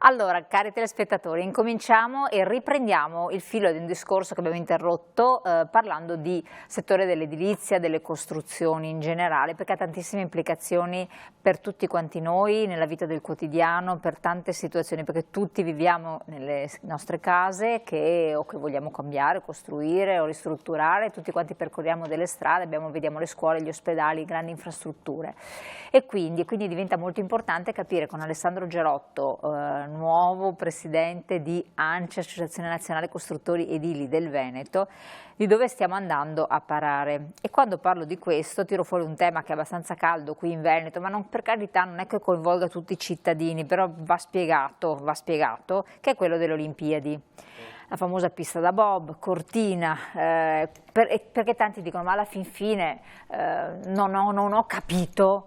Allora, cari telespettatori, incominciamo e riprendiamo il filo di un discorso che abbiamo interrotto parlando di settore dell'edilizia, delle costruzioni in generale, perché ha tantissime implicazioni per tutti quanti noi, nella vita del quotidiano, per tante situazioni, perché tutti viviamo nelle nostre case o che vogliamo cambiare, costruire o ristrutturare, tutti quanti percorriamo delle strade, vediamo le scuole, gli ospedali, grandi infrastrutture. E quindi diventa molto importante capire con Alessandro Gerotto, nuovo presidente di ANCE, Associazione Nazionale Costruttori Edili del Veneto, di dove stiamo andando a parare. E quando parlo di questo tiro fuori un tema che è abbastanza caldo qui in Veneto, ma per carità non è che coinvolga tutti i cittadini, però va spiegato, che è quello delle Olimpiadi. La famosa pista da bob, Cortina, perché tanti dicono ma alla fin fine non ho capito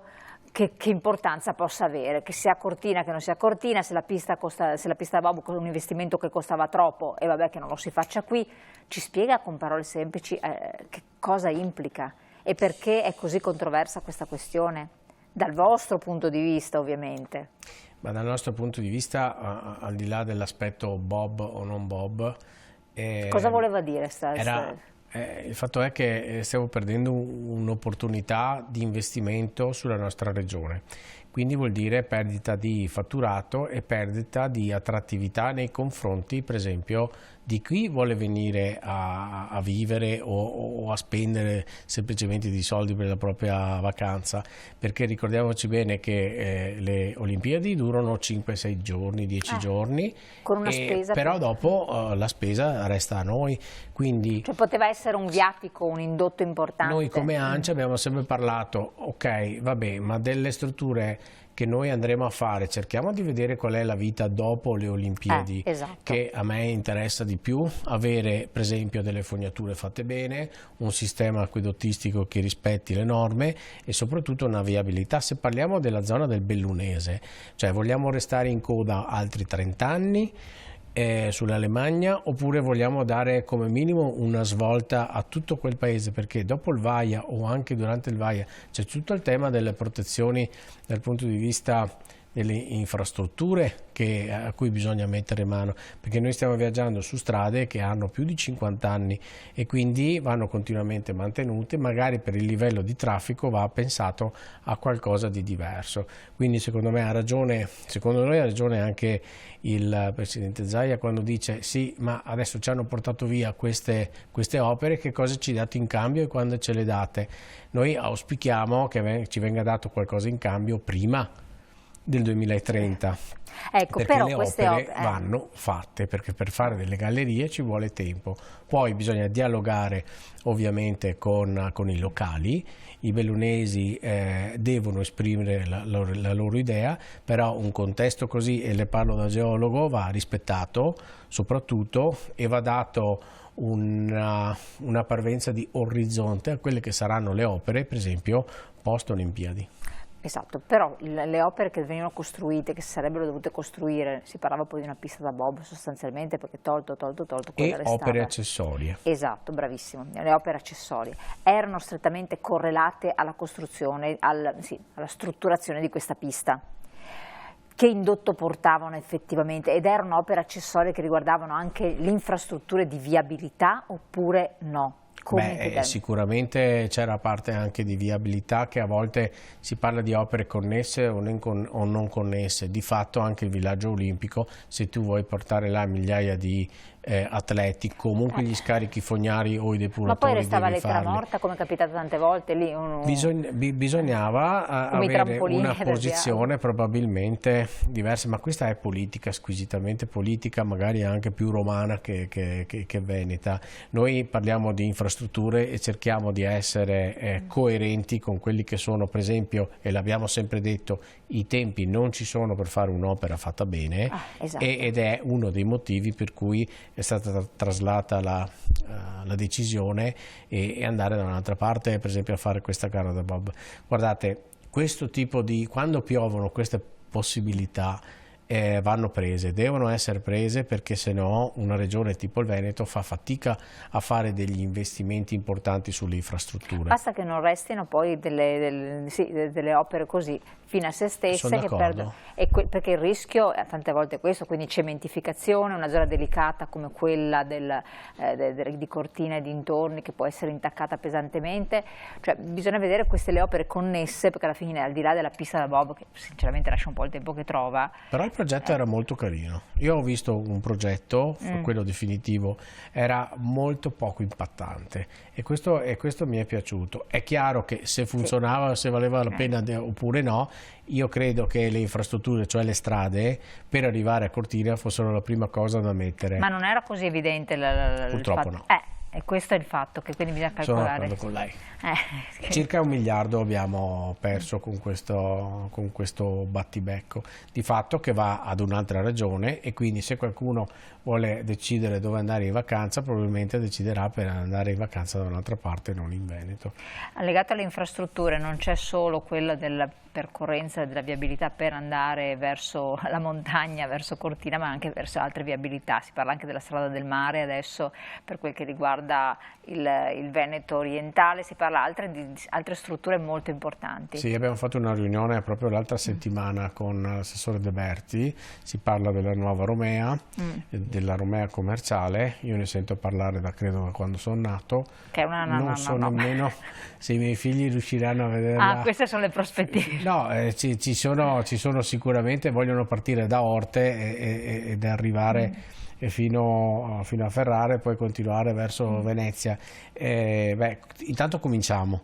che importanza possa avere, che sia Cortina, che non sia Cortina, se la pista da bob è un investimento che costava troppo e vabbè che non lo si faccia qui. Ci spiega con parole semplici che cosa implica e perché è così controversa questa questione, dal vostro punto di vista ovviamente. Ma dal nostro punto di vista, al di là dell'aspetto bob o non bob, cosa voleva dire? Il fatto è che stiamo perdendo un'opportunità di investimento sulla nostra regione, quindi vuol dire perdita di fatturato e perdita di attrattività nei confronti, per esempio, di chi vuole venire a vivere o a spendere semplicemente di soldi per la propria vacanza, perché ricordiamoci bene che le Olimpiadi durano 5-6 giorni, 10 giorni, con una spesa però dopo la spesa resta a noi. Quindi, cioè poteva essere un viatico, un indotto importante. Noi come ANCE abbiamo sempre parlato, ok, vabbè, ma delle strutture che noi andremo a fare, cerchiamo di vedere qual è la vita dopo le Olimpiadi, esatto. Che a me interessa di più, avere per esempio delle fognature fatte bene, un sistema acquedottistico che rispetti le norme e soprattutto una viabilità. Se parliamo della zona del Bellunese, cioè vogliamo restare in coda altri 30 anni, sull'Alemagna, oppure vogliamo dare come minimo una svolta a tutto quel paese, perché dopo il VAIA o anche durante il VAIA c'è tutto il tema delle protezioni dal punto di vista delle infrastrutture a cui bisogna mettere mano, perché noi stiamo viaggiando su strade che hanno più di 50 anni e quindi vanno continuamente mantenute, magari per il livello di traffico va pensato a qualcosa di diverso. Quindi secondo noi ha ragione anche il Presidente Zaia quando dice sì, ma adesso ci hanno portato via queste opere, che cosa ci date in cambio e quando ce le date? Noi auspichiamo che ci venga dato qualcosa in cambio prima del 2030, ecco, perché però le opere vanno fatte, perché per fare delle gallerie ci vuole tempo, poi bisogna dialogare ovviamente con i locali, i bellunesi devono esprimere la loro idea, però un contesto così, e le parlo da geologo, va rispettato soprattutto e va dato una parvenza di orizzonte a quelle che saranno le opere, per esempio post Olimpiadi. Esatto, però le opere che venivano costruite, che si sarebbero dovute costruire, si parlava poi di una pista da bob sostanzialmente, perché tolto e opere accessorie. Esatto, bravissimo, le opere accessorie erano strettamente correlate alla costruzione, alla strutturazione di questa pista. Che indotto portavano effettivamente, ed erano opere accessorie che riguardavano anche le infrastrutture di viabilità oppure no? Sicuramente c'era parte anche di viabilità, che a volte si parla di opere connesse o non connesse. Di fatto anche il villaggio olimpico, se tu vuoi portare là migliaia di atleti, comunque gli scarichi fognari o i depuratori. Ma poi restava lettera morta, come è capitato tante volte lì. Bisognava avere una posizione probabilmente diversa, ma questa è politica, squisitamente politica, magari anche più romana che veneta. Noi parliamo di infrastrutture e cerchiamo di essere coerenti con quelli che sono, per esempio, e l'abbiamo sempre detto, i tempi non ci sono per fare un'opera fatta bene, esatto. Ed è uno dei motivi per cui è stata traslata la decisione e andare da un'altra parte, per esempio a fare questa gara da bob. Guardate, questo tipo di, quando piovono queste possibilità, vanno prese, devono essere prese, perché se no una regione tipo il Veneto fa fatica a fare degli investimenti importanti sulle infrastrutture. Basta che non restino poi delle opere così fine a se stesse, che perdono, perché il rischio è tante volte questo, quindi cementificazione, una zona delicata come quella di Cortina e dintorni, che può essere intaccata pesantemente, cioè bisogna vedere queste le opere connesse, perché alla fine, al di là della pista da bob, che sinceramente lascia un po' il tempo che trova. Però il progetto era molto carino, io ho visto un progetto, quello definitivo, era molto poco impattante, e questo mi è piaciuto. È chiaro che se funzionava, se valeva la pena oppure no. Io credo che le infrastrutture, cioè le strade, per arrivare a Cortina fossero la prima cosa da mettere. Ma non era così evidente Purtroppo il fatto. no. E questo è il fatto, che quindi bisogna calcolare. Sono d'accordo con lei. Circa 1 miliardo abbiamo perso con questo battibecco, di fatto, che va ad un'altra regione, e quindi se qualcuno vuole decidere dove andare in vacanza, probabilmente deciderà per andare in vacanza da un'altra parte, non in Veneto. Legato alle infrastrutture non c'è solo quella della percorrenza, della viabilità per andare verso la montagna, verso Cortina, ma anche verso altre viabilità. Si parla anche della strada del mare adesso per quel che riguarda il Veneto orientale, si parla di altre strutture molto importanti. Sì, abbiamo fatto una riunione proprio l'altra settimana con l'assessore De Berti, si parla della nuova Romea, della Romea commerciale. Io ne sento parlare credo da quando sono nato, che è non so nemmeno se i miei figli riusciranno a vederla. Queste sono le prospettive. No, ci sono sicuramente, vogliono partire da Orte ed arrivare fino a Ferrara e poi continuare verso Venezia. Intanto cominciamo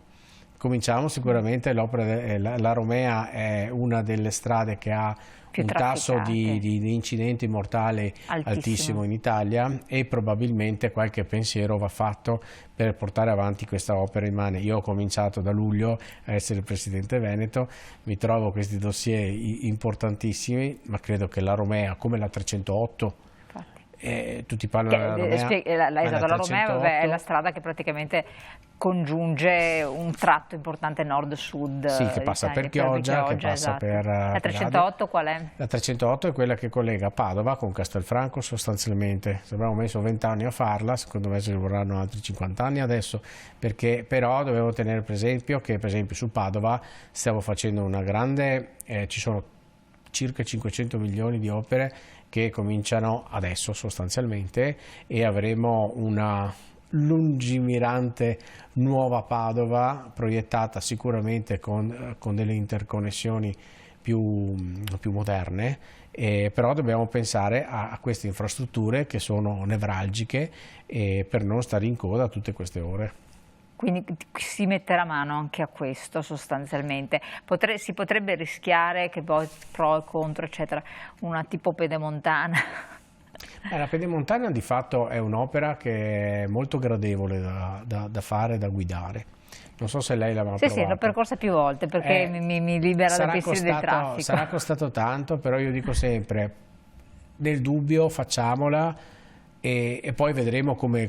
sicuramente l'opera. La Romea è una delle strade che ha un tasso di incidenti mortali altissimo in Italia, e probabilmente qualche pensiero va fatto per portare avanti questa opera immane. Io ho cominciato da luglio a essere il presidente veneto, mi trovo questi dossier importantissimi, ma credo che la Romea, come la 308, tutti parlano della Romea. La Romea è la strada che praticamente congiunge un tratto importante nord-sud. Sì, che passa per Chioggia, che passa per La 308 qual è? La 308 è quella che collega Padova con Castelfranco sostanzialmente. Abbiamo messo 20 anni a farla, secondo me ci vorranno altri 50 anni adesso, perché però dovevo tenere per esempio che su Padova stiamo facendo una grande, ci sono circa 500 milioni di opere che cominciano adesso sostanzialmente, e avremo una lungimirante nuova Padova proiettata sicuramente con delle interconnessioni più moderne, però dobbiamo pensare a queste infrastrutture che sono nevralgiche, per non stare in coda tutte queste ore. Quindi si metterà mano anche a questo sostanzialmente. Si potrebbe rischiare che poi pro e contro eccetera, una tipo pedemontana. La pedemontana di fatto è un'opera che è molto gradevole da fare, da guidare. Non so se lei l'ha mai provata. Sì, l'ho percorsa più volte perché mi libera da pensieri del traffico. Sarà costato tanto, però io dico sempre, nel dubbio facciamola, e poi vedremo come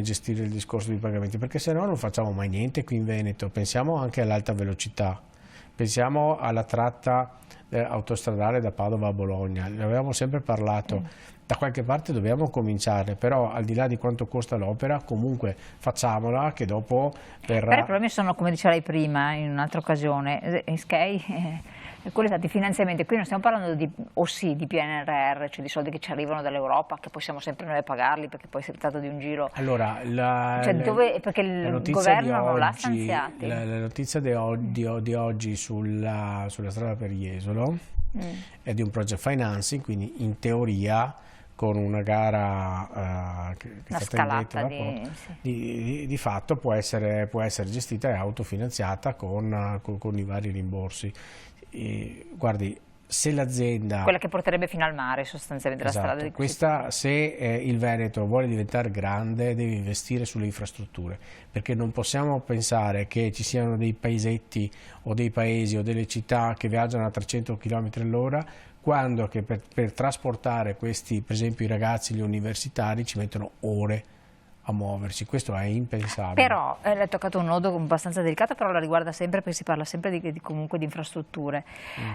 gestire il discorso dei pagamenti, perché se no non facciamo mai niente qui in Veneto. Pensiamo anche all'alta velocità, pensiamo alla tratta autostradale da Padova a Bologna, ne avevamo sempre parlato, da qualche parte dobbiamo cominciare, però al di là di quanto costa l'opera comunque facciamola, che dopo verrà. Però i problemi sono, come diceva lei prima in un'altra occasione, quelli stati finanziamenti. Qui non stiamo parlando di PNRR, cioè di soldi che ci arrivano dall'Europa, che possiamo sempre noi pagarli, perché poi si tratta di un giro. Allora, perché il governo non l'ha stanziati. La notizia di oggi sulla strada per Jesolo è di un project financing, quindi in teoria con una gara che è stata indetta di fatto può essere gestita e autofinanziata con i vari rimborsi. Guardi, se l'azienda, quella che porterebbe fino al mare sostanzialmente, la strada di questa, se il Veneto vuole diventare grande deve investire sulle infrastrutture, perché non possiamo pensare che ci siano dei paesetti o dei paesi o delle città che viaggiano a 300 km all'ora, quando per trasportare questi, per esempio i ragazzi, gli universitari, ci mettono ore a muoversi, questo è impensabile. Però hai toccato un nodo abbastanza delicato, però la riguarda sempre perché si parla sempre comunque di infrastrutture.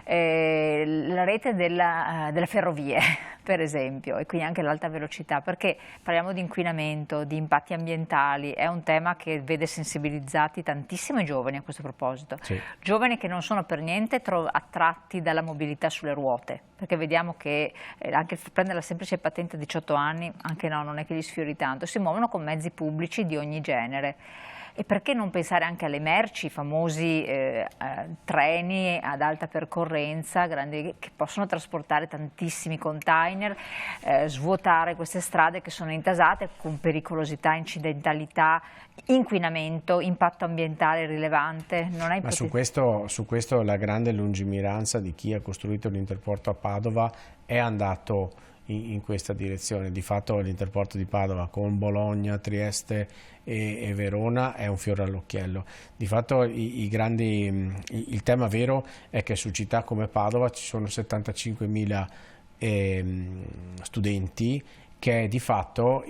La rete delle ferrovie, per esempio, e quindi anche l'alta velocità, perché parliamo di inquinamento, di impatti ambientali, è un tema che vede sensibilizzati tantissimo i giovani a questo proposito. Sì. Giovani che non sono per niente attratti dalla mobilità sulle ruote, perché vediamo che anche prendere la semplice patente a 18 anni, anche no, non è che li sfiori tanto, si muovono con mezzi pubblici di ogni genere. E perché non pensare anche alle merci, i famosi treni ad alta percorrenza, grandi, che possono trasportare tantissimi container, svuotare queste strade che sono intasate con pericolosità, incidentalità, inquinamento, impatto ambientale rilevante. Non è Ma su questo la grande lungimiranza di chi ha costruito l'interporto a Padova è andato in questa direzione. Di fatto l'interporto di Padova con Bologna, Trieste e Verona è un fiore all'occhiello. Di fatto il tema vero è che su città come Padova ci sono 75.000 studenti, che è di fatto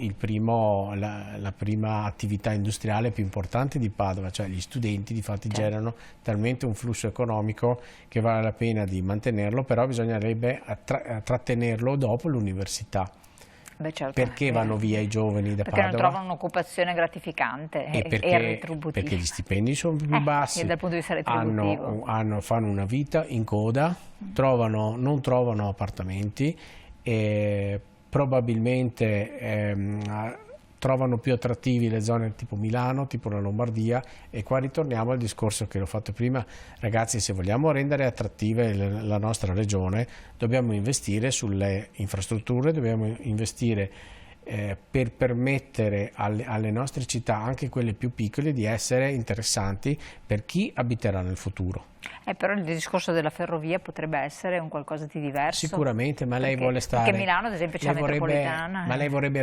la prima attività industriale più importante di Padova, cioè gli studenti di fatto generano talmente un flusso economico che vale la pena di mantenerlo, però bisognerebbe trattenerlo dopo l'università. Beh, certo, perché vanno via i giovani da Padova? Perché non trovano un'occupazione gratificante e retributiva. Perché gli stipendi sono più bassi, dal punto di vista retributivo. fanno una vita in coda, non trovano appartamenti e probabilmente trovano più attrattivi le zone tipo Milano, tipo la Lombardia, e qua ritorniamo al discorso che ho fatto prima. Ragazzi, se vogliamo rendere attrattive la nostra regione dobbiamo investire sulle infrastrutture, dobbiamo investire per permettere alle nostre città, anche quelle più piccole, di essere interessanti per chi abiterà nel futuro. Però il discorso della ferrovia potrebbe essere un qualcosa di diverso. Sicuramente, ma lei vuole stare... Perché Milano, ad esempio, c'è la metropolitana. Ma lei vorrebbe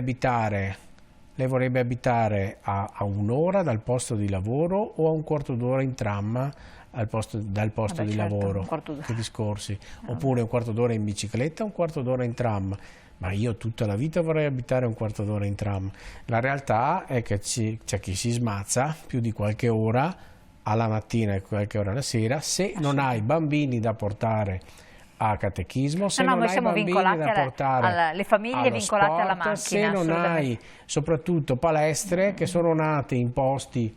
abitare a un'ora dal posto di lavoro o a un quarto d'ora in tram dal posto di lavoro? Che discorsi? Oppure un quarto d'ora in bicicletta o un quarto d'ora in tram? Ma io tutta la vita vorrei abitare un quarto d'ora in tram. La realtà è che c'è chi si smazza più di qualche ora alla mattina e qualche ora alla sera se non hai bambini da portare a catechismo, se non hai bambini da portare le famiglie vincolate sport, alla macchina, se non hai soprattutto palestre che sono nate in posti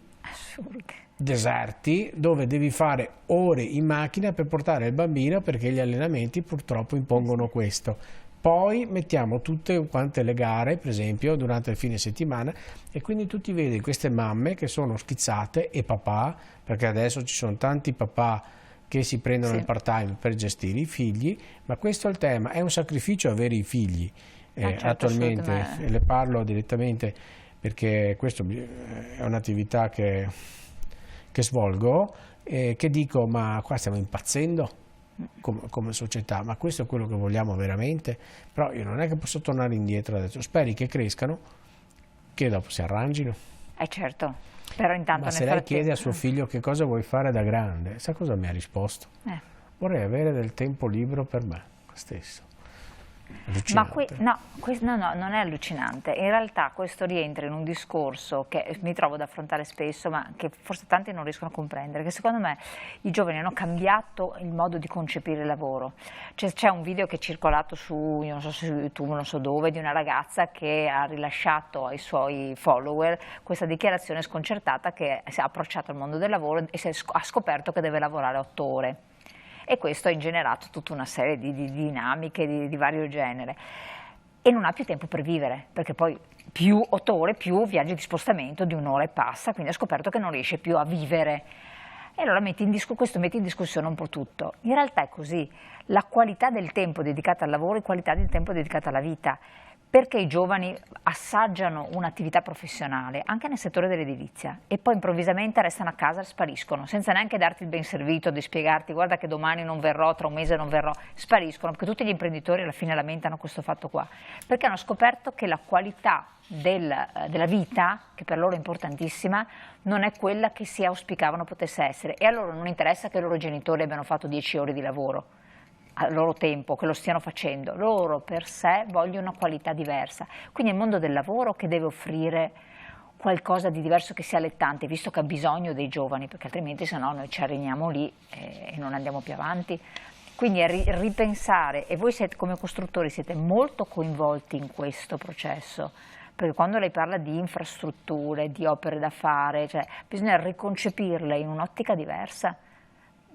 deserti dove devi fare ore in macchina per portare il bambino, perché gli allenamenti purtroppo impongono questo. Poi mettiamo tutte quante le gare, per esempio, durante il fine settimana, e quindi tu ti vedi queste mamme che sono schizzate, e papà, perché adesso ci sono tanti papà che si prendono il part-time per gestire i figli, ma questo è il tema, è un sacrificio avere i figli. Certo, attualmente le parlo direttamente perché questa è un'attività che svolgo, che dico, ma qua stiamo impazzendo come società, ma questo è quello che vogliamo veramente? Però io non è che posso tornare indietro adesso, speri che crescano, che dopo si arrangino. Certo, però intanto ma se lei chiede a suo figlio che cosa vuoi fare da grande, sa cosa mi ha risposto? Vorrei avere del tempo libero per me stesso. Ma no, non è allucinante. In realtà questo rientra in un discorso che mi trovo ad affrontare spesso, ma che forse tanti non riescono a comprendere, che secondo me i giovani hanno cambiato il modo di concepire il lavoro. C'è un video che è circolato io non so se su YouTube, non so dove, di una ragazza che ha rilasciato ai suoi follower questa dichiarazione sconcertata, che si è approcciata al mondo del lavoro e ha scoperto che deve lavorare 8 ore. E questo ha ingenerato tutta una serie di dinamiche di vario genere, e non ha più tempo per vivere, perché poi più 8 ore più viaggi di spostamento di 1 ora e passa, quindi ha scoperto che non riesce più a vivere. E allora questo mette in discussione un po' tutto. In realtà è così, la qualità del tempo dedicato al lavoro e qualità del tempo dedicato alla vita. Perché i giovani assaggiano un'attività professionale anche nel settore dell'edilizia e poi improvvisamente restano a casa e spariscono, senza neanche darti il ben servito di spiegarti guarda che domani non verrò, tra un mese non verrò, spariscono, perché tutti gli imprenditori alla fine lamentano questo fatto qua, perché hanno scoperto che la qualità della vita, che per loro è importantissima, non è quella che si auspicavano potesse essere, e a loro non interessa che i loro genitori abbiano fatto 10 ore di lavoro al loro tempo, che lo stiano facendo, loro per sé vogliono una qualità diversa. Quindi è il mondo del lavoro che deve offrire qualcosa di diverso che sia allettante, visto che ha bisogno dei giovani, perché altrimenti se no noi ci areniamo lì e non andiamo più avanti. Quindi ripensare, e voi siete, come costruttori siete molto coinvolti in questo processo, perché quando lei parla di infrastrutture, di opere da fare, cioè, bisogna riconcepirle in un'ottica diversa.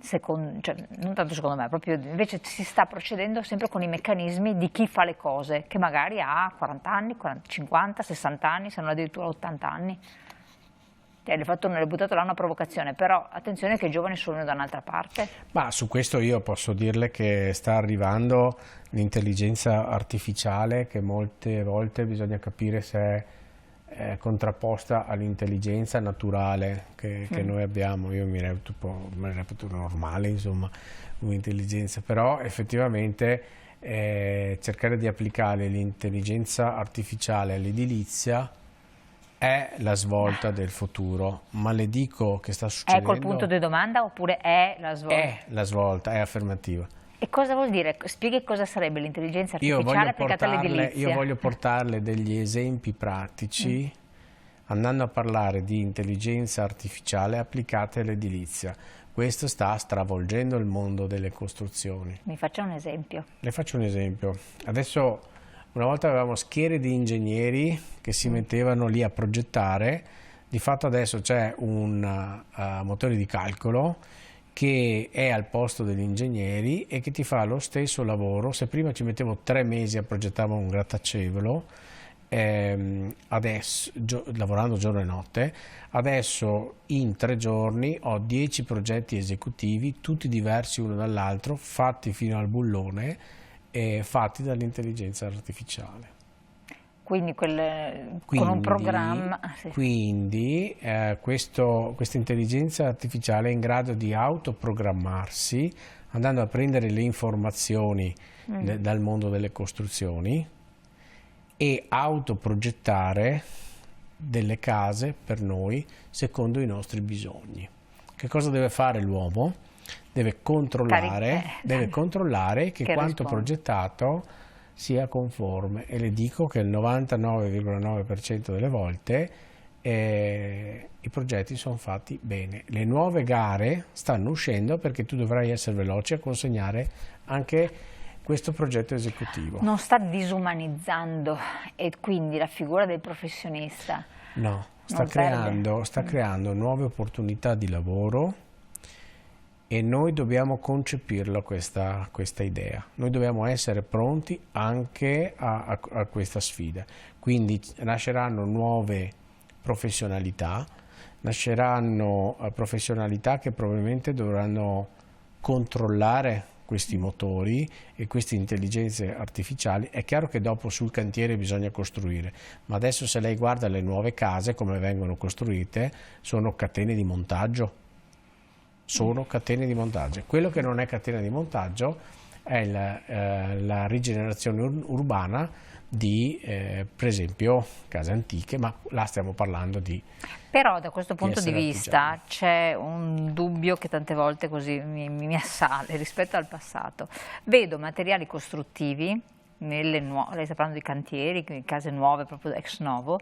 Cioè, non tanto secondo me, proprio invece si sta procedendo sempre con i meccanismi di chi fa le cose, che magari ha 40 anni, 40, 50, 60 anni, se non addirittura 80 anni. Le buttato là una provocazione, però attenzione che i giovani sono da un'altra parte. Ma su questo io posso dirle che sta arrivando l'intelligenza artificiale, che molte volte bisogna capire se è contrapposta all'intelligenza naturale che noi abbiamo. Io me ne reputo normale, insomma, un'intelligenza, però effettivamente cercare di applicare l'intelligenza artificiale all'edilizia è la svolta del futuro, ma le dico che sta succedendo... È col punto di domanda oppure è la svolta? È la svolta, è affermativa. E cosa vuol dire? Spieghi cosa sarebbe l'intelligenza artificiale applicata all'edilizia. Io voglio portarle degli esempi pratici, andando a parlare di intelligenza artificiale applicata all'edilizia. Questo sta stravolgendo il mondo delle costruzioni. Mi faccia un esempio. Le faccio un esempio. Adesso... Una volta avevamo schiere di ingegneri che si mettevano lì a progettare, di fatto adesso c'è un motore di calcolo che è al posto degli ingegneri e che ti fa lo stesso lavoro. Se prima ci mettevo 3 mesi a progettare un grattacielo, adesso, lavorando giorno e notte, adesso in 3 giorni ho 10 progetti esecutivi, tutti diversi uno dall'altro, fatti fino al bullone, fatti dall'intelligenza artificiale. Quindi, con un programma... Sì. Quindi questa intelligenza artificiale è in grado di autoprogrammarsi, andando a prendere le informazioni dal mondo delle costruzioni e autoprogettare delle case per noi secondo i nostri bisogni. Che cosa deve fare l'uomo? Deve controllare che quanto progettato sia conforme, e le dico che il 99,9% delle volte i progetti sono fatti bene. Le nuove gare stanno uscendo perché tu dovrai essere veloce a consegnare anche questo progetto esecutivo. Non sta disumanizzando, e quindi la figura del professionista? No, sta creando nuove opportunità di lavoro. E noi dobbiamo concepirla questa idea, noi dobbiamo essere pronti anche a questa sfida. Quindi nasceranno nuove professionalità, nasceranno professionalità che probabilmente dovranno controllare questi motori e queste intelligenze artificiali. È chiaro che dopo sul cantiere bisogna costruire, ma adesso se lei guarda le nuove case come vengono costruite, sono catene di montaggio. Sono catene di montaggio. Quello che non è catena di montaggio è la rigenerazione urbana di, per esempio, case antiche, ma là stiamo parlando di... Però da questo punto di vista c'è un dubbio che tante volte così mi assale rispetto al passato. Vedo materiali costruttivi, lei sta parlando di cantieri, case nuove, proprio ex novo,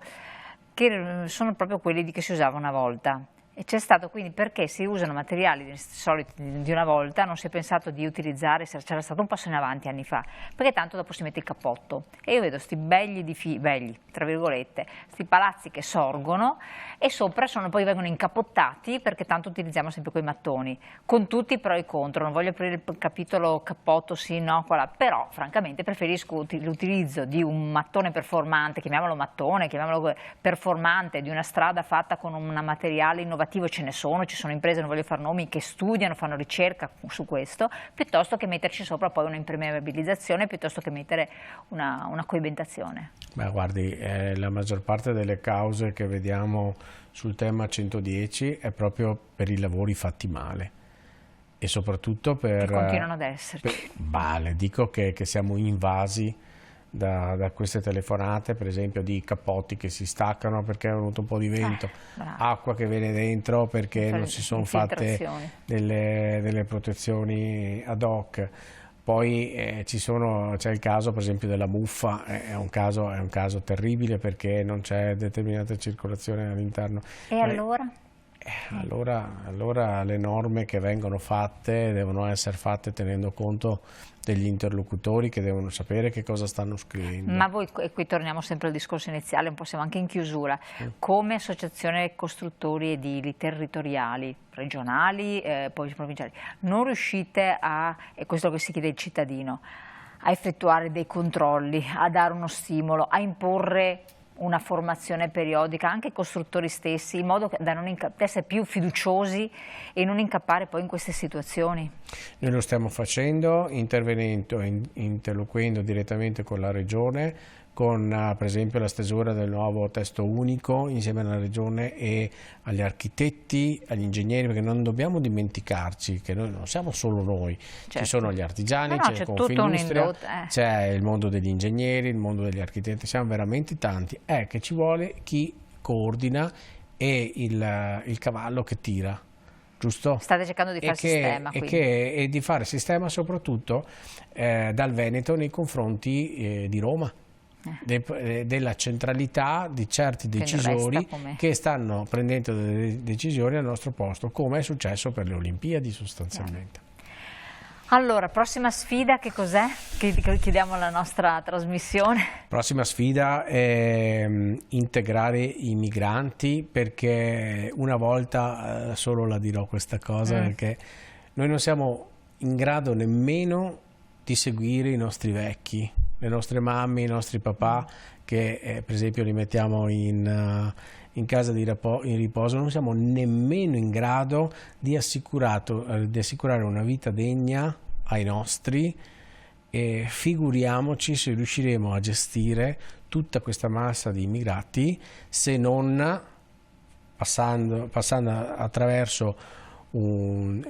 che sono proprio quelli che si usava una volta. E c'è stato quindi, perché si usano materiali soliti di una volta, non si è pensato di utilizzare, c'era stato un passo in avanti anni fa, perché tanto dopo si mette il cappotto. E io vedo sti belli, tra virgolette, sti palazzi che sorgono e sopra poi vengono incappottati perché tanto utilizziamo sempre quei mattoni, con tutti i pro e i contro. Non voglio aprire il capitolo cappotto, sì, no, qua là, però francamente preferisco l'utilizzo di un mattone performante, chiamiamolo mattone, chiamiamolo performante, di una strada fatta con un materiale innovativo. Ce ne sono, ci sono imprese, non voglio fare nomi, che studiano, fanno ricerca su questo, piuttosto che metterci sopra poi una impermeabilizzazione, piuttosto che mettere una coibentazione. Beh, guardi, la maggior parte delle cause che vediamo sul tema 110 è proprio per i lavori fatti male e soprattutto per... Che continuano ad esserci. Le dico che siamo invasi da queste telefonate, per esempio, di cappotti che si staccano perché è venuto un po' di vento, acqua che viene dentro perché non si sono fatte delle protezioni ad hoc, Poi c'è il caso per esempio della muffa, è un caso terribile perché non c'è determinata circolazione all'interno. E allora? Allora le norme che vengono fatte devono essere fatte tenendo conto degli interlocutori che devono sapere che cosa stanno scrivendo. Ma voi, e qui torniamo sempre al discorso iniziale, un po' siamo anche in chiusura, come associazione costruttori edili territoriali, regionali, poi provinciali, non riuscite a, e questo è quello che si chiede il cittadino, a effettuare dei controlli, a dare uno stimolo, a imporre una formazione periodica anche ai costruttori stessi, in modo da non essere più fiduciosi e non incappare poi in queste situazioni? Noi lo stiamo facendo, intervenendo, interloquendo direttamente con la Regione, con per esempio la stesura del nuovo testo unico insieme alla Regione e agli architetti, agli ingegneri, perché non dobbiamo dimenticarci che noi non siamo solo noi, certo. Ci sono gli artigiani, c'è Confindustria, c'è il mondo degli ingegneri, il mondo degli architetti, siamo veramente tanti, è che ci vuole chi coordina e il cavallo che tira. Giusto? State cercando di fare sistema. E di fare sistema soprattutto dal Veneto nei confronti di Roma, della centralità di certi decisori che stanno prendendo delle decisioni al nostro posto, come è successo per le Olimpiadi sostanzialmente. Allora, prossima sfida che cos'è? Chiediamo alla nostra trasmissione. Prossima sfida è integrare i migranti, perché una volta solo la dirò questa cosa, perché noi non siamo in grado nemmeno di seguire i nostri vecchi, le nostre mamme, i nostri papà, che per esempio li mettiamo in casa in riposo, non siamo nemmeno in grado di assicurare una vita degna ai nostri, e figuriamoci se riusciremo a gestire tutta questa massa di immigrati, se non passando attraverso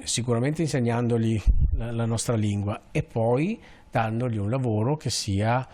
sicuramente insegnandogli la nostra lingua e poi dandogli un lavoro che sia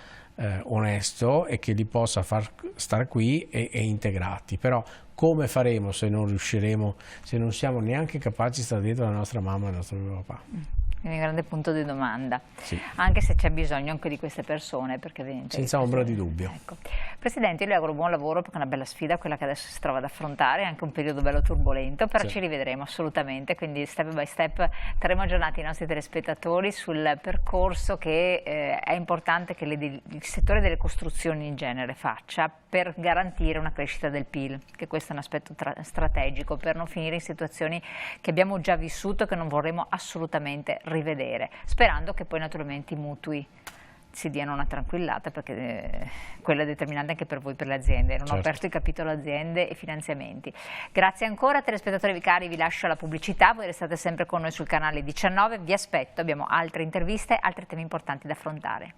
onesto e che li possa far stare qui e integrati. Però come faremo se non riusciremo, se non siamo neanche capaci di stare dietro la nostra mamma e il nostro papà? È un grande punto di domanda, sì. Anche se c'è bisogno anche di queste persone, perché senza ombra di dubbio. Ecco. Presidente, io le auguro buon lavoro, perché è una bella sfida quella che adesso si trova ad affrontare, anche un periodo bello turbolento, però ci rivedremo assolutamente, quindi step by step terremo aggiornati i nostri telespettatori sul percorso che è importante che il settore delle costruzioni in genere faccia per garantire una crescita del PIL, che questo è un aspetto strategico, per non finire in situazioni che abbiamo già vissuto e che non vorremmo assolutamente rivedere, sperando che poi naturalmente i mutui si diano una tranquillata, perché quello è determinante anche per voi, per le aziende. Non ho aperto il capitolo aziende e finanziamenti. Grazie ancora, telespettatori vicari, vi lascio alla pubblicità, voi restate sempre con noi sul canale 19, vi aspetto, abbiamo altre interviste, altri temi importanti da affrontare.